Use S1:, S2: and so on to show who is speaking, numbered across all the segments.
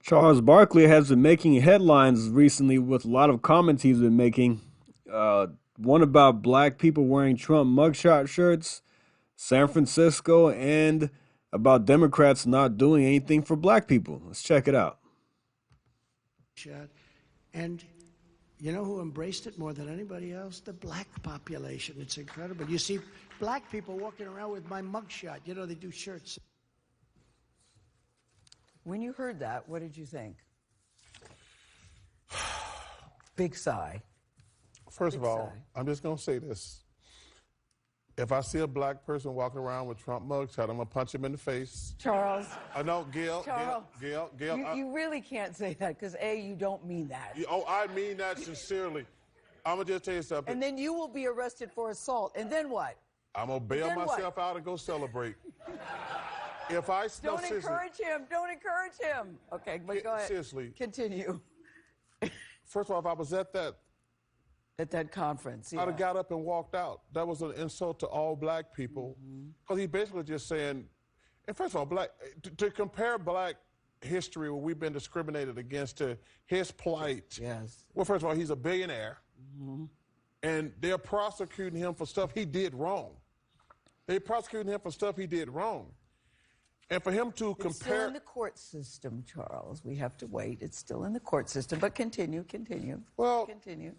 S1: Charles Barkley has been making headlines recently with a lot of comments he's been making. Uh, One about black people wearing Trump mugshot shirts, San Francisco, and about Democrats not doing anything for black people. Let's check it out.
S2: And you know who embraced it more than anybody else? The black population. It's incredible. You see black people walking around with my mugshot. You know, they do shirts.
S3: When you heard that, what did you think? Big sigh.
S4: First of all, I'm just going to say this. If I see a black person walking around with Trump mugshot, I'm going to punch him in the face.
S3: Charles.
S4: No, Gail.
S3: Charles.
S4: Gail.
S3: You really can't say that because, A, you don't mean that.
S4: Oh, I mean that sincerely. I'm going to just tell you something.
S3: And then you will be arrested for assault. And then what?
S4: I'm going to bail myself out and go celebrate. If I
S3: Don't encourage him. Don't encourage him. Okay, but go ahead.
S4: Seriously.
S3: Continue.
S4: First of all, if I was at
S3: that conference,
S4: I'd have got up and walked out. That was an insult to all black people. Because he basically just saying, and first of all, to compare black history where we've been discriminated against to his plight.
S3: Yes.
S4: Well, first of all, he's a billionaire. And they're prosecuting him for stuff he did wrong. They're prosecuting him for stuff he did wrong. And for him to compare...
S3: It's still in the court system, Charles. We have to wait. It's still in the court system. But continue.
S4: Well,
S3: continue.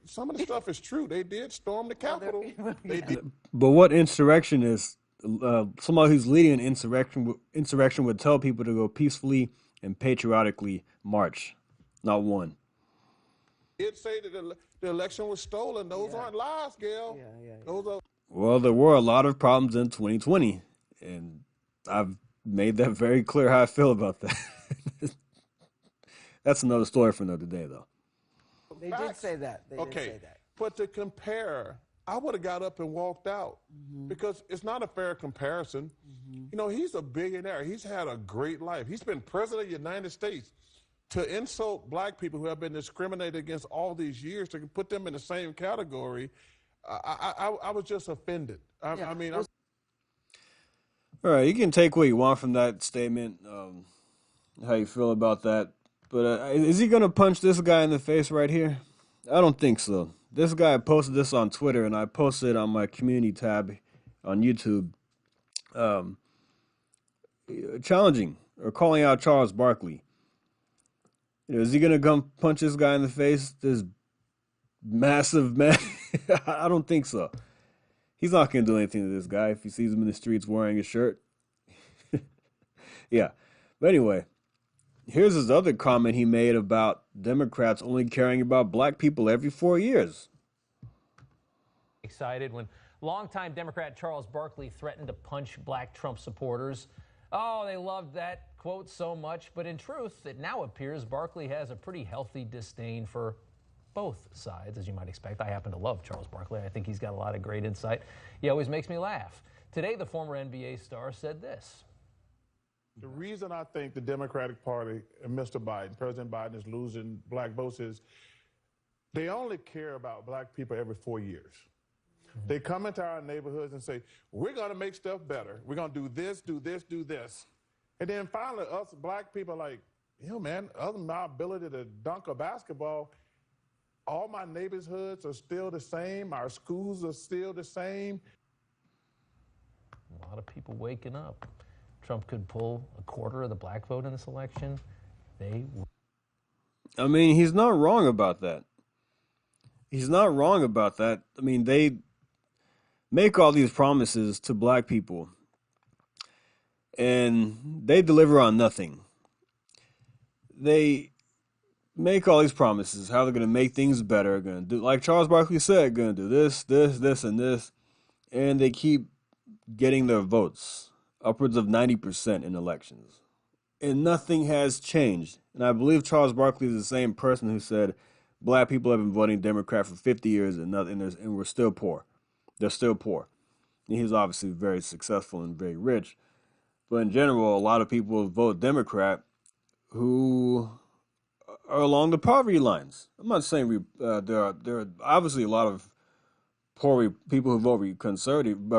S4: Some of the stuff is true. They did storm the Capitol. They did.
S1: But what insurrection is? Somebody who's leading an insurrection would tell people to go peacefully and patriotically march, not one.
S4: Did say that the election was stolen. Those aren't lies, Gail. Those are...
S1: Well, there were a lot of problems in 2020, and I've made that very clear how I feel about that. That's another story for another day, though.
S3: They did say that. They did say that.
S4: But to compare, I would have got up and walked out because it's not a fair comparison. You know, he's a billionaire. He's had a great life. He's been president of the United States. To insult black people who have been discriminated against all these years, to put them in the same category, I was just offended. I mean...
S1: All right, you can take what you want from that statement, how you feel about that. But is he going to punch this guy in the face right here? I don't think so. This guy posted this on Twitter, and I posted it on my community tab on YouTube, challenging or calling out Charles Barkley. Is he going to come punch this guy in the face, this massive man? I don't think so. He's not going to do anything to this guy if he sees him in the streets wearing a shirt. Yeah. But anyway, here's his other comment he made about Democrats only caring about black people every 4 years.
S5: Excited when longtime Democrat Charles Barkley threatened to punch black Trump supporters. Oh, they loved that quote so much. But in truth, it now appears Barkley has a pretty healthy disdain for both sides, as you might expect. I happen to love Charles Barkley. I think he's got a lot of great insight. He always makes me laugh. Today, the former NBA star said this.
S4: The reason I think the Democratic Party and Mr. Biden, President Biden, is losing black votes is they only care about black people every 4 years. They come into our neighborhoods and say, we're going to make stuff better. We're going to do this, do this, do this. And then finally, us black people are like, you know, man, other than my ability to dunk a basketball, all my neighborhoods are still the same. Our schools are still the same.
S5: A lot of people waking up. Trump could pull a quarter of the black vote in this election.
S1: I mean, he's not wrong about that. He's not wrong about that. I mean, they make all these promises to black people, and they deliver on nothing. They make all these promises, how they're going to make things better, going to do, like Charles Barkley said, going to do this, and this, and they keep getting their votes, upwards of 90% in elections. And nothing has changed. And I believe Charles Barkley is the same person who said black people have been voting Democrat for 50 years and we're still poor. They're still poor. And he's obviously very successful and very rich. But in general, a lot of people vote Democrat who are along the poverty lines. I'm not saying there are obviously a lot of poor people who vote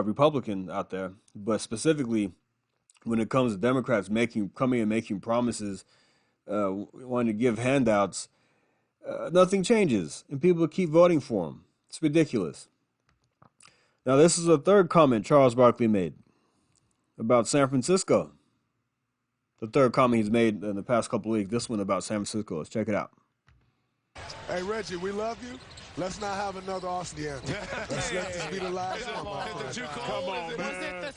S1: Republican out there, but specifically when it comes to Democrats making promises wanting to give handouts, nothing changes, and people keep voting for him. It's ridiculous. Now, this is a third comment Charles Barkley made about San Francisco. The third comment he's made in the past couple of weeks. This one about San Francisco. Let's check it out.
S6: Hey, Reggie, we love you. Let's not have another Austin anthem. Let's let this be the last one.
S4: Come on, man.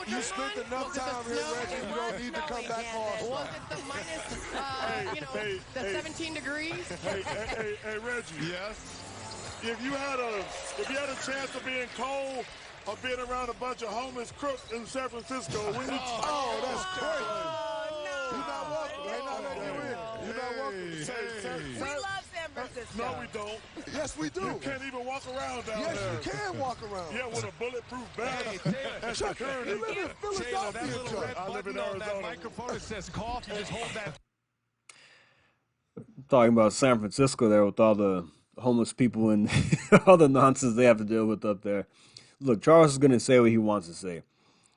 S6: You spent enough time here, Reggie. You don't need to come back for
S7: Was it the minus, the 17 degrees?
S4: Hey, Reggie.
S6: Yes.
S4: If you had a chance of being cold or being around a bunch of homeless crooks in San Francisco, when you
S6: that's crazy. You're not welcome. They're not letting you in. You're not welcome.
S7: We love San Francisco.
S4: No, we don't.
S6: Yes, we do.
S4: You can't even walk around down
S6: Yes,
S4: there.
S6: you can walk around.
S4: Yeah, with a bulletproof vest and security.
S6: You live in Philadelphia, Chuck.
S4: I live in Arizona.
S8: Microphone that says cough, you just hold that.
S1: Talking about San Francisco there with all the homeless people and all the nonsense they have to deal with up there. Look, Charles is going to say what he wants to say.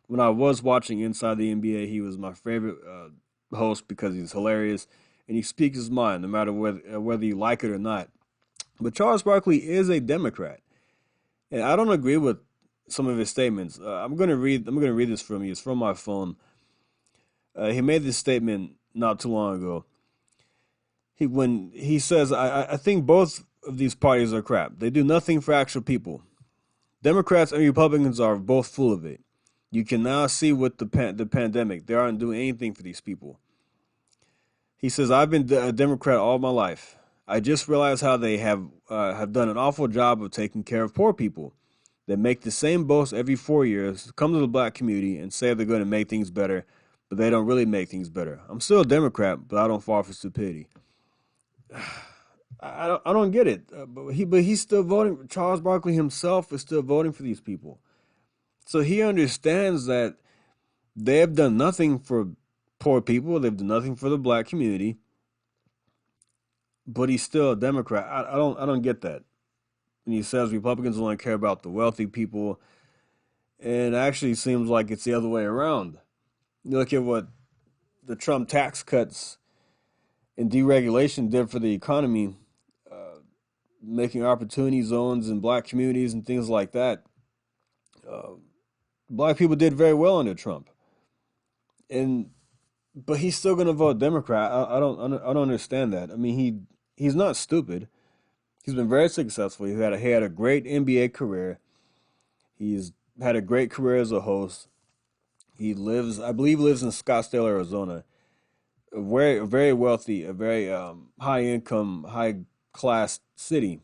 S1: When I was watching Inside the NBA, he was my favorite host because he's hilarious and he speaks his mind no matter whether you like it or not. But Charles Barkley is a Democrat, and I don't agree with some of his statements. I'm going to read this from you. It's from my phone. He made this statement not too long ago. When he says, I think both of these parties are crap. They do nothing for actual people. Democrats and Republicans are both full of it. You can now see with the pandemic, they aren't doing anything for these people. He says, I've been a Democrat all my life. I just realized how they have done an awful job of taking care of poor people. They make the same boast every 4 years, come to the black community and say they're going to make things better, but they don't really make things better. I'm still a Democrat, but I don't fall for stupidity. I don't get it, but he's still voting. Charles Barkley himself is still voting for these people, so he understands that they have done nothing for poor people. They've done nothing for the black community, but he's still a Democrat. I don't get that. And he says Republicans only care about the wealthy people, and it actually seems like it's the other way around. You look at what the Trump tax cuts and deregulation did for the economy, making opportunity zones in black communities and things like that. Black people did very well under Trump, but he's still going to vote Democrat. I don't understand that. I mean, he's not stupid. He's been very successful. He had a great NBA career. He's had a great career as a host. I believe, lives in Scottsdale, Arizona. A very wealthy, a very high income, high class city.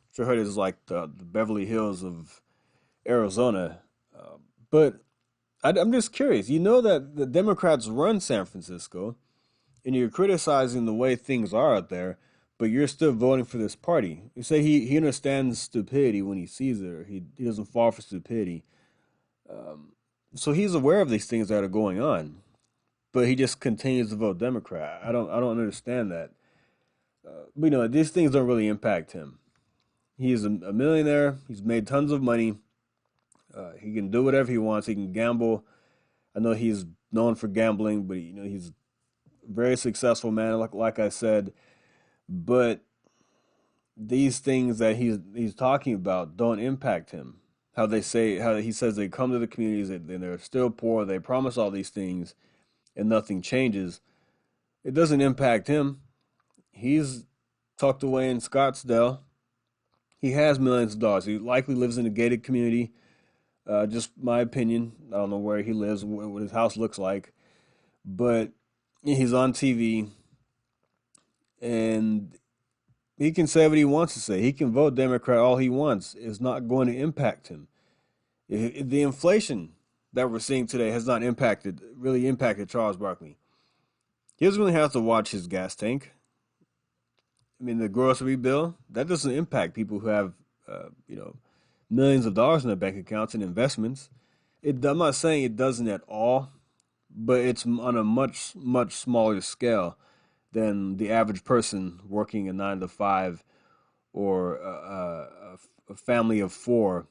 S1: Which I heard is like the Beverly Hills of Arizona. But I'm just curious. You know that the Democrats run San Francisco, and you're criticizing the way things are out there, but you're still voting for this party. You say he understands stupidity when he sees it, or he doesn't fall for stupidity. So he's aware of these things that are going on, but he just continues to vote Democrat. I don't understand that. But these things don't really impact him. He's a millionaire. He's made tons of money. He can do whatever he wants. He can gamble. I know he's known for gambling, but he's a very successful man, like I said. But these things that he's talking about don't impact him. How he says they come to the communities and they're still poor. They promise all these things, and nothing changes. It doesn't impact him. He's tucked away in Scottsdale. He has millions of dollars. He likely lives in a gated community. Just my opinion. I don't know where he lives, what his house looks like. But he's on TV, and he can say what he wants to say. He can vote Democrat all he wants. It's not going to impact him. The inflation that we're seeing today has not really impacted Charles Barkley. He doesn't really have to watch his gas tank. I mean, the grocery bill, that doesn't impact people who have, millions of dollars in their bank accounts and investments. I'm not saying it doesn't at all, but it's on a much, much smaller scale than the average person working a 9-to-5 or a family of 4,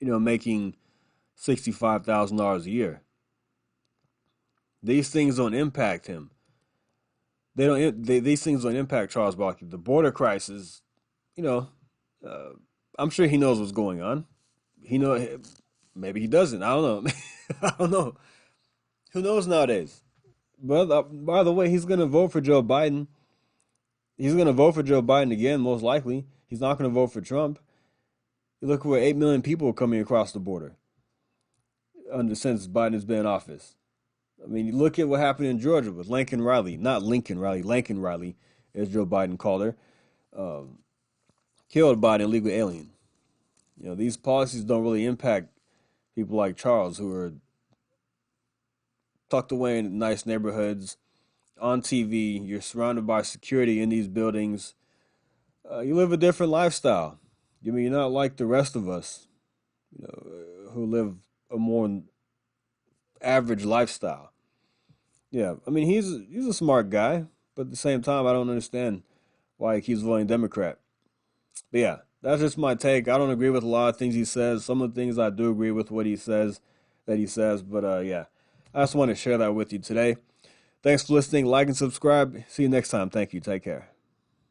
S1: making $65,000 a year. These things don't impact him. these things don't impact Charles Barkley. The border crisis, you know, uh, I'm sure he knows what's going on. Maybe he doesn't. I don't know. I don't know. Who knows nowadays? But by the way, he's going to vote for Joe Biden. He's going to vote for Joe Biden again, most likely. He's not going to vote for Trump. You look where 8 million people are coming across the border since Biden's been in office. I mean, you look at what happened in Georgia with Lincoln Riley, not Lincoln Riley, Lincoln Riley, as Joe Biden called her, killed by an illegal alien. These policies don't really impact people like Charles, who are tucked away in nice neighborhoods, on TV. You're surrounded by security in these buildings. You live a different lifestyle. You're not like the rest of us, who live a more average lifestyle. Yeah, I mean, he's a smart guy, but at the same time, I don't understand why he keeps voting Democrat. But yeah, that's just my take. I don't agree with a lot of things he says. Some of the things I do agree with what he says, but yeah, I just want to share that with you today. Thanks for listening. Like and subscribe. See you next time. Thank you. Take care.